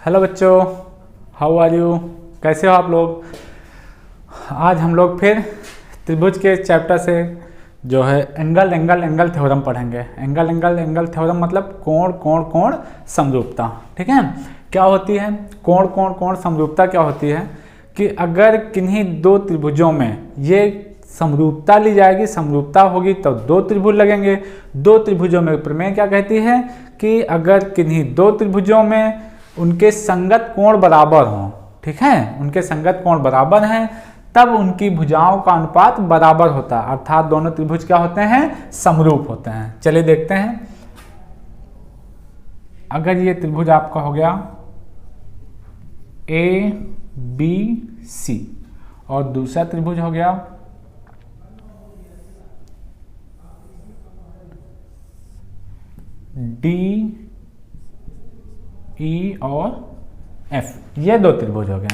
Hello बच्चों, how are you? कैसे हो आप लोग? आज हम लोग फिर त्रिभुज के चैप्टर से जो है एंगल थ्योरम पढ़ेंगे। एंगल थ्योरम मतलब कोण कोण कोण समरूपता। ठीक है, क्या होती है कोण कोण कोण समरूपता? क्या होती है कि अगर किन्हीं दो त्रिभुजों में ये समरूपता ली जाएगी, समरूपता होगी तो दो त्रिभुज लगेंगे। दो त्रिभुजों में प्रमेय क्या कहती है कि अगर किन्हीं दो त्रिभुजों में उनके संगत कोण बराबर हों, ठीक है, उनके संगत कोण बराबर हैं, तब उनकी भुजाओं का अनुपात बराबर होता है, अर्थात दोनों त्रिभुज क्या होते हैं? समरूप होते हैं। चलिए देखते हैं। अगर ये त्रिभुज आपका हो गया ए बी सी और दूसरा त्रिभुज हो गया डी ई और एफ, ये दो त्रिभुज हो गए।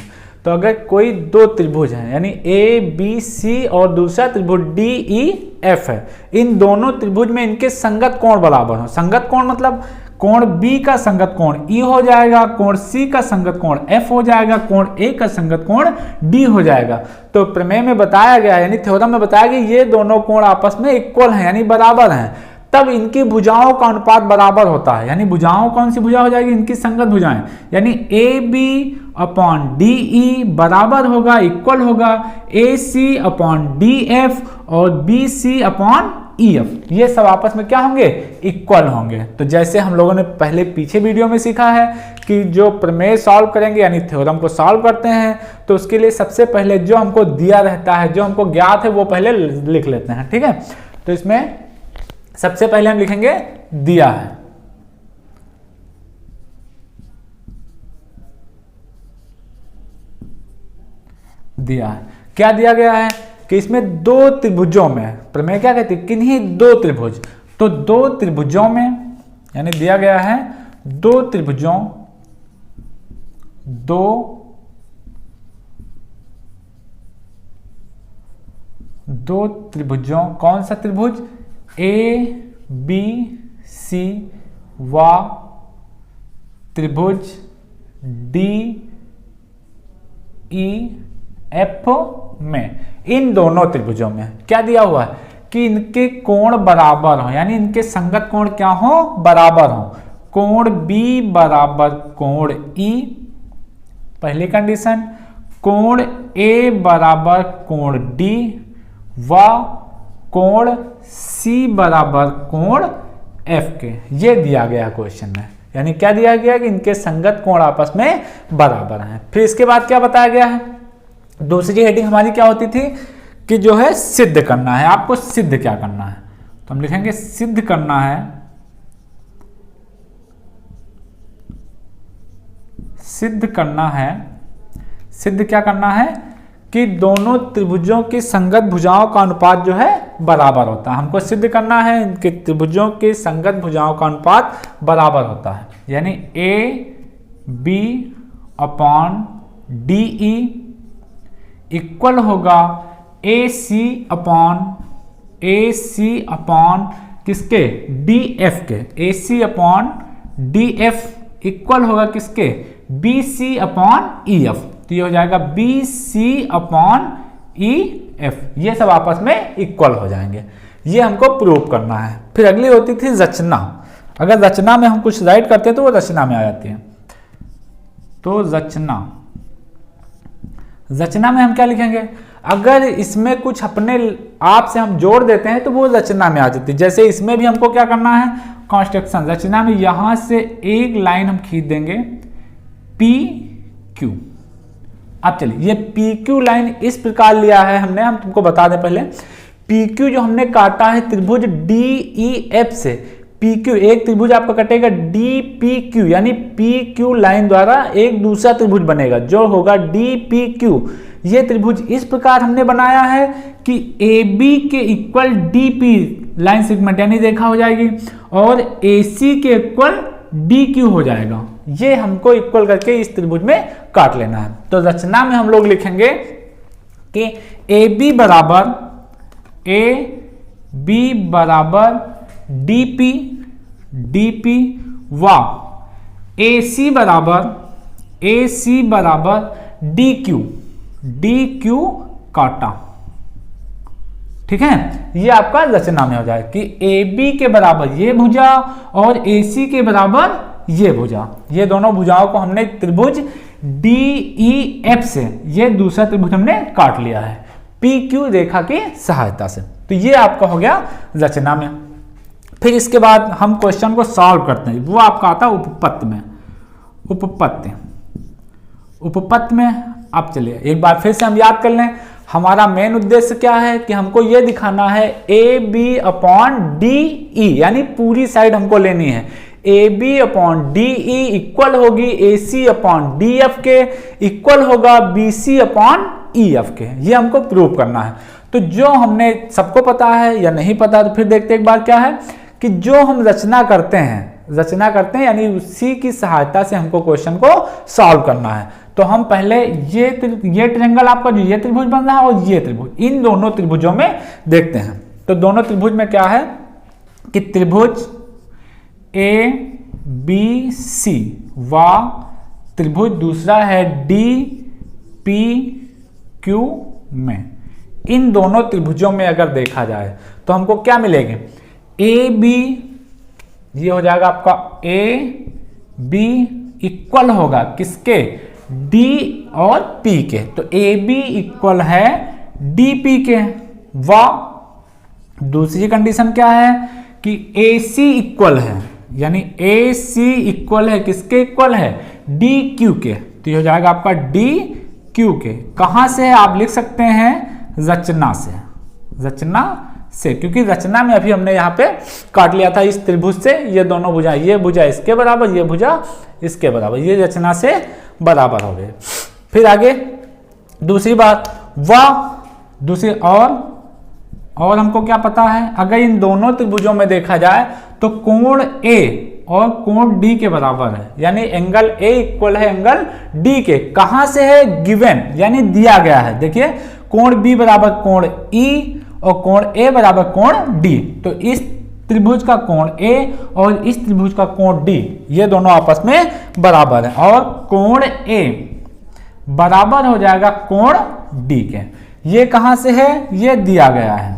तो अगर कोई दो त्रिभुज हैं यानी ए बी सी और दूसरा त्रिभुज डी ई एफ है, इन दोनों त्रिभुज में इनके संगत कोण बराबर हो। संगत कोण मतलब कोण बी का संगत कोण ई हो जाएगा, कोण सी का संगत कोण एफ हो जाएगा, कोण ए का संगत कोण डी हो जाएगा। तो प्रमेय में बताया गया यानी थ्योरम में बताया गया ये दोनों कोण आपस में इक्वल हैं यानी बराबर हैं, तब इनकी भुजाओं का अनुपात बराबर होता है। यानी भुजाओं कौन सी भुजा हो जाएगी? इनकी संगत भुजाएं, यानी A B upon D E बराबर होगा, इक्वल होगा A C upon D F और B C upon E F, ये सब आपस में क्या होंगे? इक्वल होंगे। तो जैसे हम लोगों ने पहले पीछे वीडियो में सीखा है कि जो प्रमेय सॉल्व करेंगे यानी थ्योरम को सॉल्व करते हैं, तो उसके लिए सबसे पहले जो हमको दिया रहता है, जो हमको ज्ञात है, वो पहले लिख लेते हैं। ठीक है, तो इसमें सबसे पहले हम लिखेंगे दिया है। दिया है, क्या दिया गया है कि इसमें दो त्रिभुजों में, प्रमेय क्या कहती है? किन्हीं दो त्रिभुज, तो दो त्रिभुजों में यानी दिया गया है दो त्रिभुजों, दो त्रिभुजों, कौन सा त्रिभुज? ए बी सी व त्रिभुज डी ई एफ में, इन दोनों त्रिभुजों में क्या दिया हुआ है कि इनके कोण बराबर हो, यानी इनके संगत कोण क्या हो? बराबर हो। कोण बी बराबर कोण ई, पहली कंडीशन। कोण ए बराबर कोण डी व कोण सी बराबर कोण एफ के, ये दिया गया क्वेश्चन में। यानी क्या दिया गया कि इनके संगत कोण आपस में बराबर हैं। फिर इसके बाद क्या बताया गया है? दूसरी हेडिंग हमारी क्या होती थी कि जो है सिद्ध करना है। आपको सिद्ध क्या करना है? तो हम लिखेंगे सिद्ध करना है, सिद्ध करना है, सिद्ध क्या करना है कि दोनों त्रिभुजों की संगत भुजाओं का अनुपात जो है बराबर होता है। हमको सिद्ध करना है इनके त्रिभुजों की संगत भुजाओं का अनुपात बराबर होता है, यानी A B upon D E equal होगा ए सी अपॉन किसके? डी एफ के। A C upon D F equal होगा किसके? B C upon E F. तो ये हो जाएगा B C upon E F, ये सब आपस में इक्वल हो जाएंगे। ये हमको प्रूव करना है। फिर अगली होती थी रचना। अगर रचना में हम कुछ राइट करते हैं तो वो रचना में आ जाती है। तो रचना में हम क्या लिखेंगे? अगर इसमें कुछ अपने आप से हम जोड़ देते हैं तो वो रचना में आ जाती है। जैसे इसमें भी हमको क्या करना है? कंस्ट्रक्शन। रचना में यहां से एक लाइन हम खींच देंगे पी क्यू। अब चलिए, ये पी क्यू लाइन इस प्रकार लिया है हमने, हम तुमको बता दें पहले। पी क्यू जो हमने काटा है त्रिभुज डी ई एफ से, पी क्यू एक त्रिभुज आपका कटेगा डी पी क्यू, यानी पी क्यू लाइन द्वारा एक दूसरा त्रिभुज बनेगा जो होगा डी पी क्यू। ये त्रिभुज इस प्रकार हमने बनाया है कि ए बी के equal D P line segment यानी रेखा हो जाएगी और ए सी के इक्वल डी क्यू हो जाएगा। ये हमको इक्वल करके इस त्रिभुज में काट लेना है। तो रचना में हम लोग लिखेंगे कि ए बी बराबर डी पी व ए सी ए सी बराबर डी क्यू, डी क्यू काटा। ठीक है, ये आपका रचना में हो जाए कि ए बी के बराबर ये भुजा और ए सी के बराबर ये भुजा, ये दोनों भुजाओं को हमने त्रिभुज डी ई एफ से ये दूसरा त्रिभुज हमने काट लिया है पी क्यू रेखा की सहायता से। तो ये आपका हो गया रचना में। फिर इसके बाद हम क्वेश्चन को सॉल्व करते हैं, वो आपका आता है उपपत्ति में। उपपत्ति में अब चलिए एक बार फिर से हम याद कर लें, हमारा मेन उद्देश्य क्या है कि हमको ये दिखाना है A B upon D E, यानी पूरी साइड हमको लेनी है। A B upon D E equal होगी A C upon D F के, इक्वल होगा B C upon E F के। ये हमको प्रूव करना है। तो जो हमने सबको पता है या नहीं पता, तो फिर देखते एक बार क्या है कि जो हम रचना करते हैं यानी उसी की सहायता से हमको क्वेश्चन को सॉल्व करना है। तो हम पहले ये ट्रायंगल आपका जो ये त्रिभुज बन रहा है और ये त्रिभुज, इन दोनों त्रिभुजों में देखते हैं। तो दोनों त्रिभुज में क्या है कि त्रिभुज ए बी सी व त्रिभुज दूसरा है डी पी क्यू में, इन दोनों त्रिभुजों में अगर देखा जाए तो हमको क्या मिलेगा, ए बी ये हो जाएगा आपका ए बी इक्वल होगा किसके, डी और पी के। तो ए बी इक्वल है डी पी के। व दूसरी कंडीशन क्या है कि ए सी इक्वल है, यानी ए सी इक्वल है किसके इक्वल है, डी क्यू के। तो ये हो जाएगा आपका डी क्यू के। कहां से आप लिख सकते हैं, रचना से, क्योंकि रचना में अभी हमने यहाँ पे काट लिया था इस त्रिभुज से ये दोनों भुजा, ये भुजा इसके बराबर, ये भुजा इसके बराबर, ये रचना से बराबर हो गए। फिर आगे दूसरी बात, दूसरी और हमको क्या पता है, अगर इन दोनों त्रिभुजों में देखा जाए तो कोण ए और कोण डी के बराबर है, यानी एंगल ए इक्वल है एंगल डी के। कहां से है, गिवन, यानी दिया गया है। देखिए कोण बी बराबर कोण ई और कोण ए बराबर कोण डी। तो इस त्रिभुज का कोण ए और इस त्रिभुज का कोण डी, ये दोनों आपस में बराबर है और कोण ए बराबर हो जाएगा कोण डी के। ये कहां से है, ये दिया गया है,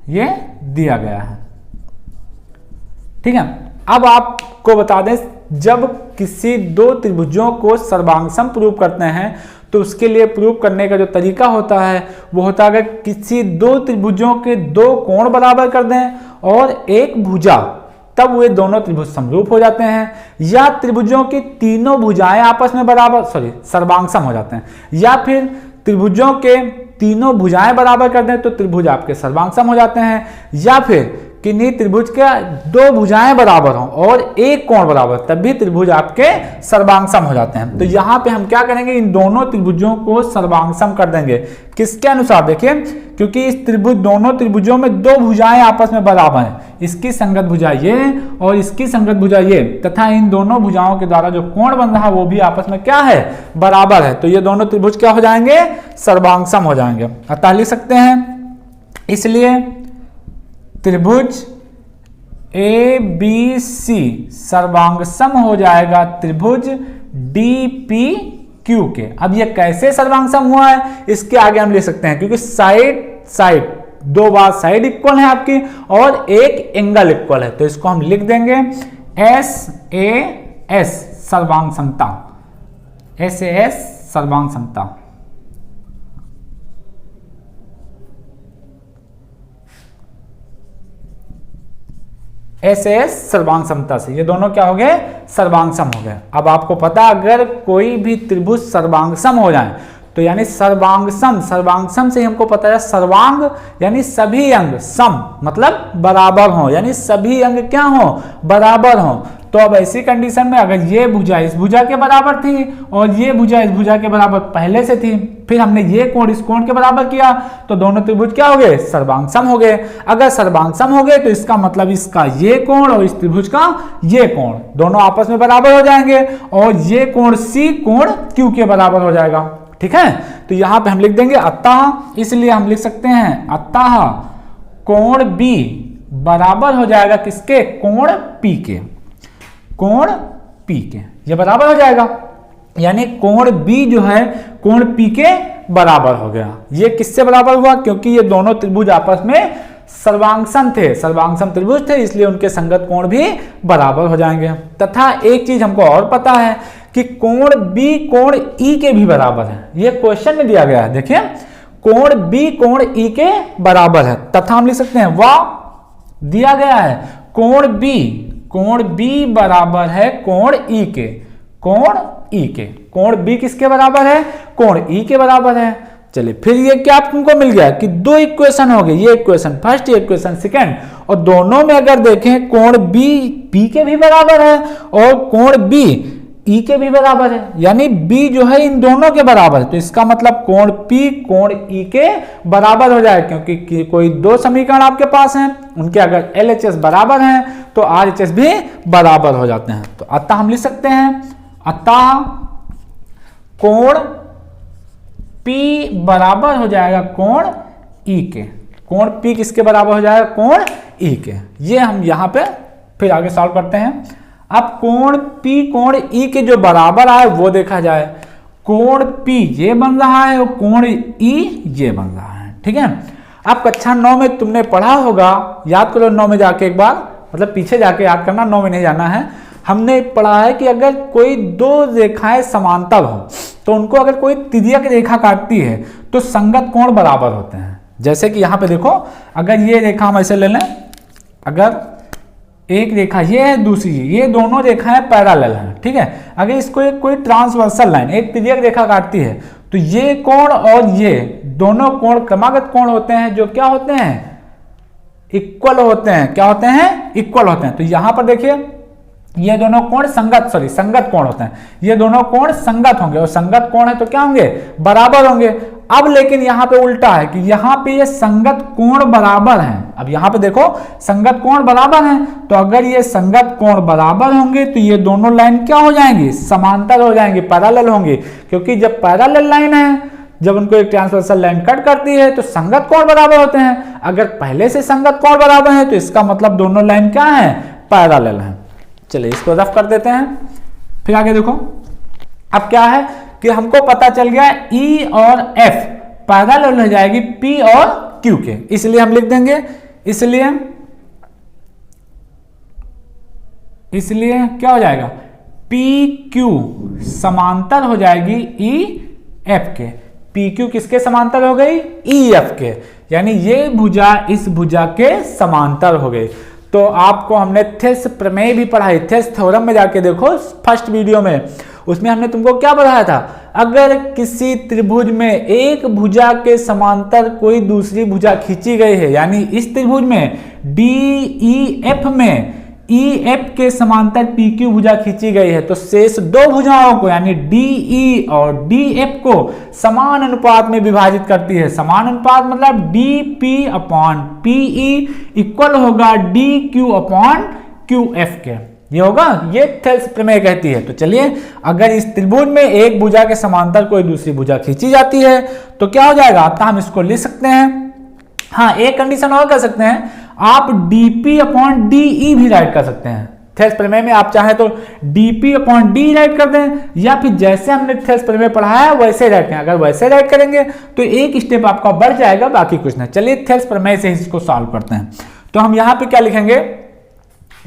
ये दिया गया है। ठीक है, अब आपको बता दें जब किसी दो त्रिभुजों को सर्वांगसम प्रूव करते हैं तो उसके लिए प्रूव करने का जो तरीका होता है वो होता है अगर किसी दो त्रिभुजों के दो कोण बराबर कर दें और एक भुजा, तब वे दोनों त्रिभुज समरूप हो जाते हैं। या त्रिभुजों की तीनों भुजाएं आपस में सर्वांगसम हो जाते हैं। या फिर त्रिभुजों के तीनों भुजाएं बराबर कर दें तो त्रिभुज आपके सर्वांगसम हो जाते हैं। या फिर किन्हीं त्रिभुज के दो भुजाएं बराबर हों और एक कोण बराबर, तब भी त्रिभुज आपके सर्वांगसम हो जाते हैं। तो यहाँ पे हम क्या करेंगे, इन दोनों त्रिभुजों को सर्वांगसम कर देंगे। किसके अनुसार, देखिए क्योंकि इस दोनों त्रिभुजों में दो भुजाएं आपस में बराबर हैं, इसकी संगत भुजा ये और इसकी संगत भुजा ये, तथा इन दोनों भुजाओं के द्वारा जो कोण बन रहा है वो भी आपस में क्या है, बराबर है। तो ये दोनों त्रिभुज क्या हो जाएंगे, सर्वांगसम हो जाएंगे। अतः लिख सकते हैं, इसलिए त्रिभुज ए बी सी सर्वांगसम हो जाएगा त्रिभुज डी पी क्यू के। अब ये कैसे सर्वांगसम हुआ है इसके आगे हम लिख सकते हैं, क्योंकि साइड दो बार साइड इक्वल है आपकी और एक एंगल इक्वल है, तो इसको हम लिख देंगे SAS सर्वांगसमता, SAS सर्वांगसमता। SAS सर्वांगसमता से ये दोनों क्या हो गए, सर्वांगसम हो गए। अब आपको पता अगर कोई भी त्रिभुज सर्वांगसम हो जाए तो यानी सर्वांगसम से हमको पता है सर्वांग यानी सभी अंग, सम मतलब बराबर हो, यानी सभी अंग क्या हो, बराबर हो। तो अब ऐसी कंडीशन में अगर ये भुजा इस भुजा के बराबर थी और ये भुजा इस भुजा के बराबर पहले से थी, फिर हमने ये कोण इस कोण के बराबर किया तो दोनों त्रिभुज क्या हो गए, सर्वांगसम हो गए। अगर सर्वांगसम हो गए तो इसका मतलब इसका ये कोण और इस त्रिभुज का ये कोण दोनों आपस में बराबर हो जाएंगे और ये कोण C कोण Q के बराबर हो जाएगा। ठीक है, तो यहां पे हम लिख देंगे अतः, इसलिए हम लिख सकते हैं अतः कोण B बराबर हो जाएगा किसके, कोण P के, कोण P के, ये बराबर हो जाएगा। यानी कोण बी जो है कोण पी के बराबर हो गया। ये किससे बराबर हुआ? क्योंकि ये दोनों त्रिभुज आपस में सर्वांगसम थे, सर्वांगसम त्रिभुज थे, इसलिए उनके संगत कोण भी बराबर हो जाएंगे। तथा एक चीज हमको और पता है कि कोण बी कोण ई के भी बराबर है। ये क्वेश्चन में दिया गया है, देखिए कोण बी कोण ई के बराबर है। तथा हम लिख सकते हैं वाह, दिया गया है कोण बी बराबर है कोण ई के, कोण ई के, कोण बी किसके बराबर है? कोण ई के बराबर है। चलिए फिर ये क्या तुमको मिल गया कि दो इक्वेशन हो गए, ये इक्वेशन फर्स्ट, ये इक्वेशन सेकंड, और दोनों में अगर देखें कोण बी पी के भी बराबर है और कोण बी ई के भी बराबर है, यानी बी जो है इन दोनों के बराबर है। तो इसका मतलब कोण पी कोण ई के बराबर हो जाए, क्योंकि कोई दो समीकरण आपके पास हैं, उनके अगर LHS बराबर हैं तो RHS भी बराबर हो जाते हैं। तो अतः हम लिख सकते हैं, अतः कोण P बराबर हो जाएगा कोण E के, कोण P किसके बराबर हो जाएगा? कोण E के। ये हम यहां पे फिर आगे सॉल्व करते हैं। अब कोण P कोण E के जो बराबर आए वो देखा जाए। कोण P ये बन रहा है और कोण E ये बन रहा है, ठीक है। अब कक्षा 9 में तुमने पढ़ा होगा, याद करो 9 में जाके एक बार, मतलब पीछे जाके याद करना, 9 में नहीं जाना है। हमने पढ़ा है कि अगर कोई दो रेखाएं समांतर हो तो उनको अगर कोई तिर्यक रेखा काटती है तो संगत कोण बराबर होते हैं। जैसे कि यहाँ पे देखो, अगर ये रेखा हम ऐसे ले लें, अगर एक रेखा ये है, दूसरी ये, दोनों रेखाएं पैरेलल हैं, ठीक है। अगर इसको एक कोई ट्रांसवर्सल लाइन, एक तिर्यक रेखा काटती है तो ये कोण और ये दोनों कोण क्रमागत कोण होते हैं, जो क्या होते हैं? इक्वल होते हैं। क्या होते हैं? इक्वल होते हैं। तो यहां पर देखिए ये दोनों कोण संगत कोण होते हैं, ये दोनों कोण संगत होंगे, और संगत कोण है तो क्या होंगे? बराबर होंगे। अब लेकिन यहां पे उल्टा है कि यहां पे ये संगत कोण बराबर हैं। अब यहां पे देखो संगत कोण बराबर हैं, तो अगर ये संगत कोण बराबर होंगे तो ये दोनों लाइन क्या हो जाएंगी? समांतर हो जाएंगी, पैरेलल होंगी। क्योंकि जब पैरेलल लाइन है, जब उनको एक ट्रांसवर्सल लाइन कट करती है तो संगत कोण बराबर होते हैं। अगर पहले से संगत कोण बराबर है तो इसका मतलब दोनों लाइन क्या है? पैरेलल है। चलिए इसको रफ कर देते हैं, फिर आगे देखो। अब क्या है कि हमको पता चल गया E और F पैरेलल हो जाएगी P और Q के, इसलिए हम लिख देंगे, इसलिए क्या हो जाएगा? PQ समांतर हो जाएगी EF के। PQ किसके समांतर हो गई? EF के, यानी ये भुजा इस भुजा के समांतर हो गई। तो आपको हमने थेस प्रमेय भी पढ़ाई, थेस थ्योरम में जाके देखो फर्स्ट वीडियो में, उसमें हमने तुमको क्या बताया था? अगर किसी त्रिभुज में एक भुजा के समांतर कोई दूसरी भुजा खींची गई है, यानी इस त्रिभुज में DEF में EF के समांतर PQ भुजा खींची गई है, तो शेष दो भुजाओं को यानी DE और DF को समान अनुपात में विभाजित करती है। समान अनुपात मतलब DP अपॉन PE इक्वल होगा DQ अपॉन QF के, ये होगा, ये थेल्स प्रमेय कहती है। तो चलिए, अगर इस त्रिभुज में एक भुजा के समांतर कोई दूसरी भुजा खींची जाती है तो क्या हो जाएगा? अब हम इसको लिख सकते हैं। हाँ, एक कंडीशन और कर सकते हैं, आप DP अपॉन DE भी राइट कर सकते हैं। थेल्स प्रमेय में आप चाहे तो DP अपॉन D राइट कर दें, या फिर जैसे हमने थेल्स प्रमेय पढ़ा है वैसे राइट करें। अगर वैसे राइट करेंगे तो एक स्टेप आपका बढ़ जाएगा, बाकी कुछ नहीं। चलिए थेल्स प्रमेय से इसको सॉल्व करते हैं। तो हम यहाँ पे क्या लिखेंगे?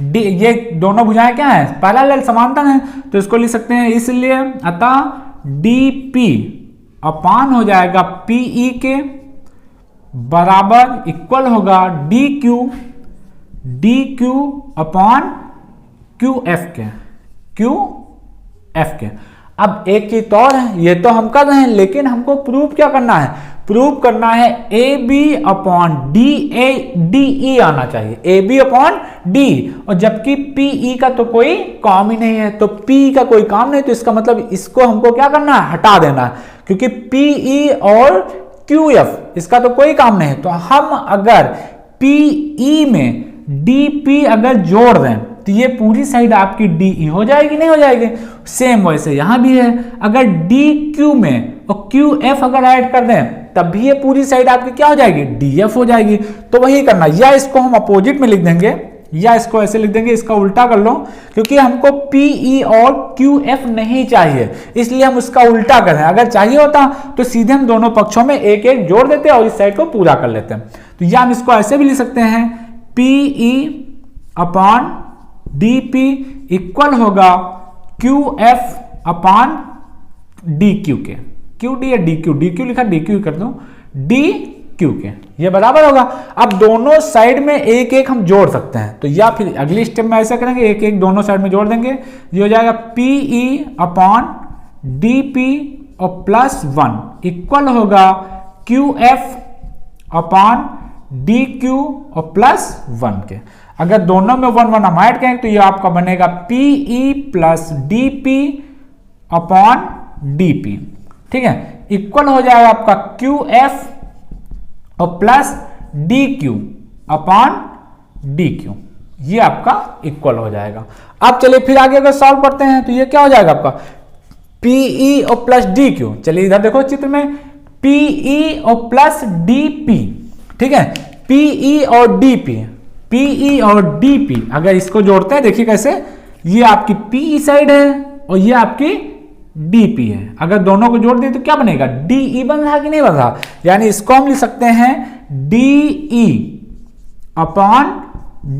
ये दोनों भुजाएं क्या है? पैरेलल, समांतर हैं, तो इसको लिख सकते हैं, इसलिए अतः DP अपान हो जाएगा PE के बराबर इक्वल होगा DQ अपॉन QF के। अब एक चीज तो और है, ये तो हम कर रहे हैं, लेकिन हमको प्रूफ क्या करना है? प्रूफ करना है AB अपॉन DE आना चाहिए, AB अपॉन D, और जबकि PE का तो कोई काम ही नहीं है, तो PE का कोई काम नहीं, तो इसका मतलब इसको हमको क्या करना है? हटा देना है, क्योंकि PE और QF इसका तो कोई काम नहीं है। तो हम अगर PE में DP अगर जोड़ दें तो ये पूरी साइड आपकी DE हो जाएगी, नहीं हो जाएगी? सेम वैसे यहां भी है, अगर DQ में और QF अगर ऐड कर दें तब भी ये पूरी साइड आपकी क्या हो जाएगी? DF हो जाएगी। तो वही करना, या इसको हम अपोजिट में लिख देंगे, या इसको ऐसे लिख देंगे, इसका उल्टा कर लो, क्योंकि हमको PE और QF नहीं चाहिए, इसलिए हम उसका उल्टा कर रहे हैं। अगर चाहिए होता तो सीधे हम दोनों पक्षों में एक एक जोड़ देते और इस साइड को पूरा कर लेते हैं। तो या हम इसको ऐसे भी लिख सकते हैं, PE अपॉन DP इक्वल होगा QF अपॉन DQ के, QD या DQ लिखा, DQ कर दो, DQ के, ये बराबर होगा। अब दोनों साइड में एक एक हम जोड़ सकते हैं, तो या फिर अगली स्टेप में ऐसा करेंगे, एक एक दोनों साइड में जोड़ देंगे, ये हो जाएगा PE अपॉन DP और +1 इक्वल होगा QF अपॉन DQ और +1 के। अगर दोनों में 1 1 हम ऐड करेंगे तो ये आपका बनेगा PE plus DP upon DP, ठीक है, इक्वल हो जाएगा आपका QF और प्लस DQ अपॉन DQ, ये आपका इक्वल हो जाएगा। अब चलिए फिर आगे अगर सॉल्व करते हैं तो ये क्या हो जाएगा आपका PE और प्लस DQ। चलिए इधर देखो चित्र में, PE और प्लस DP, ठीक है, PE और DP अगर इसको जोड़ते हैं, देखिए कैसे, ये आपकी PE साइड है और ये आपकी DP है। अगर दोनों को जोड़ दें तो क्या बनेगा, DE बन रहा कि नहीं बन रहा, यानी इसको हम लिख सकते हैं DE अपॉन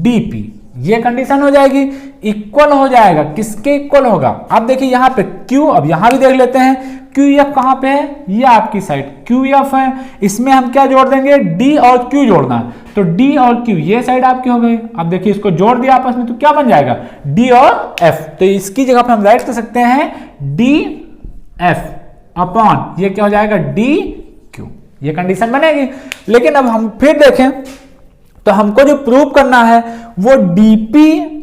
DP, ये कंडीशन हो जाएगी, इक्वल हो जाएगा, किसके इक्वल होगा। अब देखिए यहाँ पे Q, अब यहाँ भी देख लेते हैं QF कहाँ पे है, ये आपकी साइड QF है, इसमें हम क्या जोड़ देंगे, D और Q जोड़ना है, तो D और Q ये साइड आपकी हो गई। अब देखिए इसको जोड़ दिया आपस में तो क्या बन जाएगा, D और F, तो इसकी जगह पे हम राइट कर सकते हैं DF अपॉन ये क्या हो जाएगा DQ, ये कंडीशन बनेगी। लेकिन अब हम फिर देखें तो हमको जो प्रूव करना है वो DP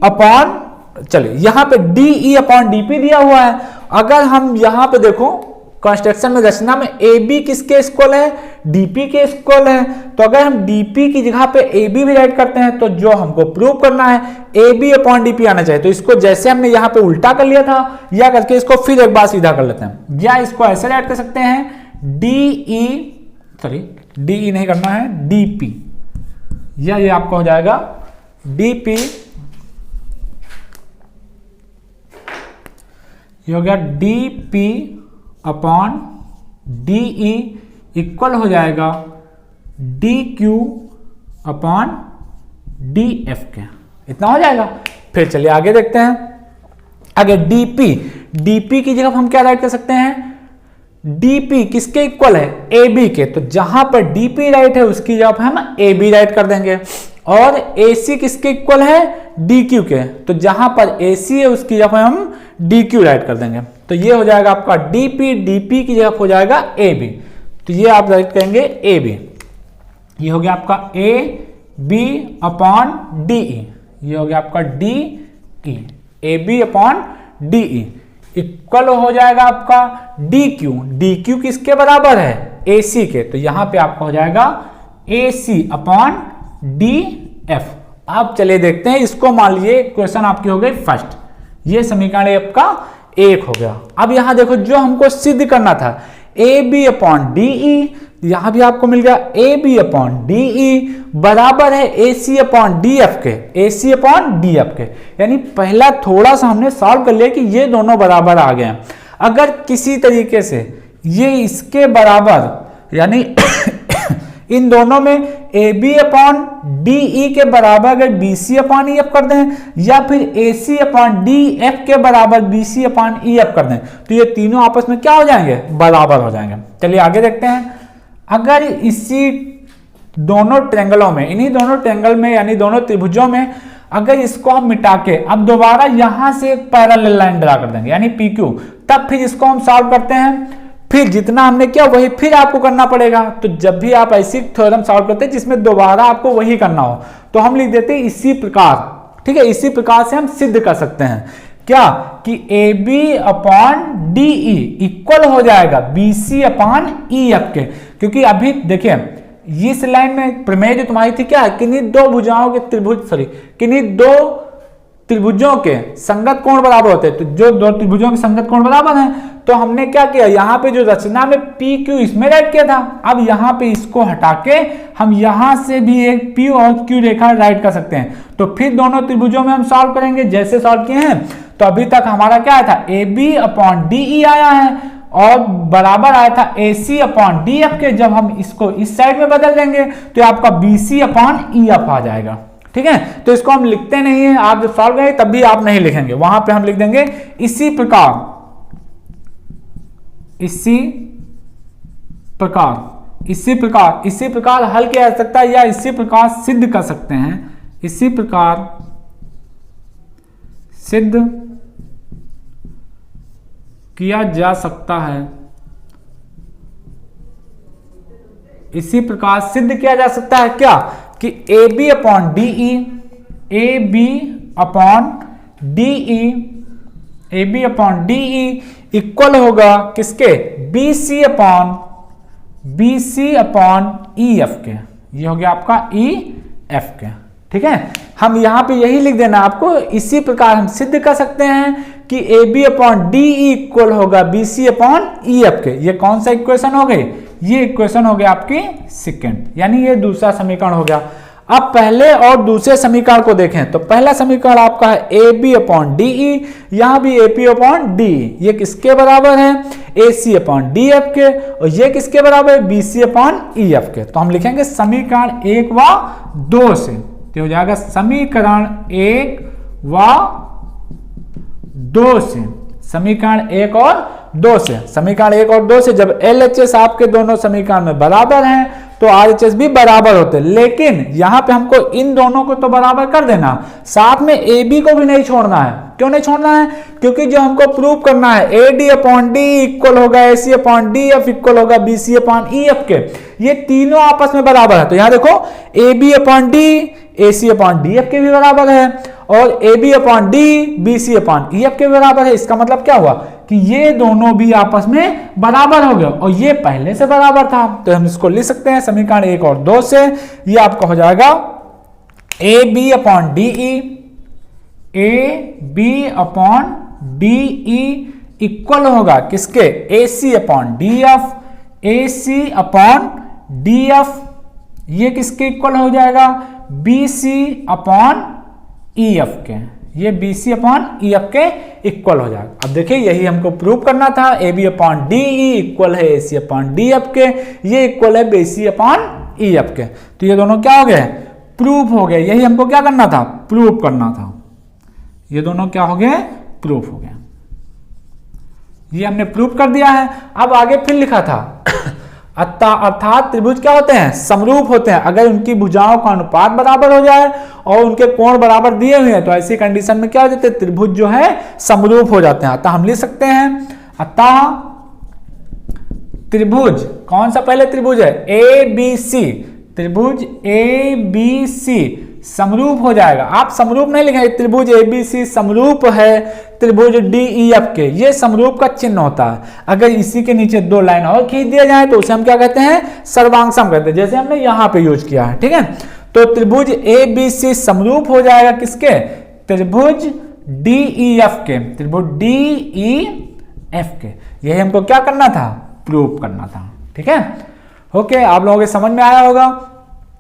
अपॉन, चलिए यहाँ पे DE अपॉन DP दिया हुआ है। अगर हम यहाँ पे देखो कंस्ट्रक्शन में रचना में AB किसके इक्वल है, DP के इक्वल है, तो अगर हम DP की जगह पे AB भी राइट करते हैं तो जो हमको प्रूव करना है AB अपॉन DP आना चाहिए। तो इसको जैसे हमने यहाँ पे उल्टा कर लिया था, या करके इसको फिर एक बार सीधा कर लेते हैं, या इसको ऐसे राइट कर सकते हैं DE नहीं करना है, DP, या ये आपका हो जाएगा DP, ये हो गया DP अपॉन DE इक्वल हो जाएगा DQ अपॉन DF के, इतना हो जाएगा। फिर चलिए आगे देखते हैं, आगे DP की जगह हम क्या राइट कर सकते हैं, DP किसके इक्वल है, AB के, तो जहां पर DP राइट है उसकी जगह हम AB राइट कर देंगे, और AC किसके इक्वल है, DQ के, तो जहां पर AC है उसकी जगह हम DQ राइट कर देंगे, तो ये हो जाएगा आपका DP की जगह हो जाएगा AB, तो ये आप राइट करेंगे AB, ये हो गया आपका AB अपॉन DE, ये हो गया आपका DE, AB upon DE equal हो जाएगा आपका DQ किसके बराबर है, AC के, तो यहां पे आपका हो जाएगा AC अपॉन DF। अब चलिए देखते हैं इसको, मान लीजिए क्वेश्चन आपकी हो गई फर्स्ट, ये समीकरण आपका 1 हो गया। अब यहां देखो जो हमको सिद्ध करना था AB अपॉन DE, यहां भी आपको मिल गया AB अपॉन DE बराबर है AC अपॉन DF के, AC अपॉन DF के, यानी पहला थोड़ा सा हमने सॉल्व कर लिया कि ये दोनों बराबर आ गए हैं। अगर किसी तरीके से ये इसके बराबर, यानी इन दोनों में AB अपॉन DE के बराबर अगर BC अपॉन EF कर दें, या फिर AC अपॉन DF के बराबर BC अपॉन EF कर दें, तो ये तीनों आपस में क्या हो जाएंगे, बराबर हो जाएंगे। चलिए आगे देखते हैं, अगर इसी दोनों ट्रायंगलों में, इन्हीं दोनों ट्रायंगल में यानी दोनों त्रिभुजों में अगर इसको हम मिटा के अब दोबारा यहां से एक पैरेलल लाइन ड्रा कर देंगे यानी PQ, तब फिर इसको हम सॉल्व करते हैं, फिर जितना हमने किया वही फिर आपको करना पड़ेगा। तो जब भी आप ऐसी थ्योरम सॉल्व करते हैं जिसमें दोबारा आपको वही करना हो, तो हम लिख देते हैं इसी प्रकार, ठीक है, इसी प्रकार से हम सिद्ध कर सकते हैं क्या, कि AB अपॉन DE इक्वल हो जाएगा BC अपॉन EF के, क्योंकि अभी देखिए इस लाइन में प्रमेय जो तुम्हारी थी क्या, किन्हीं दो भुजाओं के त्रिभुज, किन्हीं दो त्रिभुजों के संगत कोण बराबर होते हैं, तो जो दो त्रिभुजों के संगत कोण बराबर हैं, तो हमने क्या किया, यहाँ पे जो रचना में PQ इसमें राइट किया था, अब यहाँ पे इसको हटा के हम यहां से भी एक P और Q रेखा राइट कर सकते हैं। तो फिर दोनों त्रिभुजों में हम सॉल्व करेंगे। जैसे सॉल्व किए हैं तो अभी तक हमारा क्या आया था, AB अपॉन DE आया है और बराबर आया था AC अपॉन DF के। जब हम इसको इस साइड में बदल देंगे तो आपका BC अपॉन EF आ जाएगा। ठीक है, तो इसको हम लिखते नहीं है, आप जब सॉल्व करेंगे तब भी आप नहीं लिखेंगे, वहां पे हम लिख देंगे इसी प्रकार हल किया जा सकता है या इसी प्रकार सिद्ध कर सकते हैं, इसी प्रकार सिद्ध किया जा सकता है, इसी प्रकार सिद्ध किया जा सकता है क्या, कि AB upon DE, AB upon DE equal होगा किसके, BC अपॉन EF के। ये हो गया आपका EF के। ठीक है, हम यहां पे यही लिख देना आपको, इसी प्रकार हम सिद्ध कर सकते हैं कि AB अपॉन DE इक्वल होगा BC अपॉन EF के। ये कौन सा इक्वेशन हो गई, ये इक्वेशन हो गया आपकी सेकंड, यानी ये दूसरा समीकरण हो गया। अब पहले और दूसरे समीकरण को देखें तो पहला समीकरण आपका है AB अपॉन DE, यहां भी AP अपॉन DE, ये किसके बराबर है, AC अपॉन DF के, और ये किसके बराबर है, BC अपॉन EF के। तो हम लिखेंगे समीकरण 1 व 2 से, तो हो जाएगा समीकरण 1 व 2 से, समीकरण 1 और 2 से, समीकरण 1 और 2 से जब LHS आपके दोनों समीकरण में बराबर हैं तो RHS भी बराबर होते हैं। लेकिन यहां पे हमको इन दोनों को तो बराबर कर देना, साथ में AB को भी नहीं छोड़ना है। क्यों नहीं छोड़ना है, क्योंकि जो हमको प्रूव करना है AD अपॉन D इक्वल होगा AC अपॉन DF इक्वल होगा BC अपॉन EF के, ये तीनों आपस में बराबर है। तो यहां देखो AB upon D AC upon DF के भी बराबर है और AB upon D BC upon EF के बराबर है। इसका मतलब क्या हुआ कि ये दोनों भी आपस में बराबर हो गए और ये पहले से बराबर था। तो हम इसको लिख सकते हैं समीकरण 1 और 2 से, ये आपका हो जाएगा AB upon DE, AB upon DE equal होगा किसके, AC upon DF, AC upon DF ये किसके इक्वल हो जाएगा, BC अपॉन EF के, ये BC अपॉन EF के इक्वल हो जाएगा। अब देखिए यही हमको प्रूव करना था, AB अपॉन DE इक्वल है AC अपॉन DF के, ये इक्वल है BC अपॉन EF के। तो ये दोनों क्या हो गए, प्रूफ हो गए। यही हमको क्या करना था, प्रूफ करना था। ये दोनों क्या हो गए, प्रूफ हो गए। ये हमने प्रूफ कर दिया है। अब आगे फिर लिखा था अर्थात त्रिभुज क्या होते हैं, समरूप होते हैं। अगर उनकी भुजाओं का अनुपात बराबर हो जाए और उनके कोण बराबर दिए हुए हैं तो ऐसी कंडीशन में क्या हो जाते हैं, त्रिभुज जो है समरूप हो जाते हैं। अतः हम लिख सकते हैं, अतः त्रिभुज कौन सा पहले त्रिभुज है, ABC, त्रिभुज ABC समरूप हो जाएगा। आप समरूप नहीं लिखेंगे, त्रिभुज ABC समरूप है त्रिभुज DEF के, ये समरूप का चिन्ह होता है। अगर इसी के नीचे 2 लाइन और खींच दिया जाए तो उसे हम क्या कहते हैं, सर्वांग कहते हैं, जैसे हमने यहां पे यूज किया है। ठीक है, तो त्रिभुज ABC समरूप हो जाएगा किसके, त्रिभुज DEF के, त्रिभुज DEF के। यही हमको क्या करना था, प्रूव करना था। ठीक है, ओके, आप लोगों के समझ में आया होगा।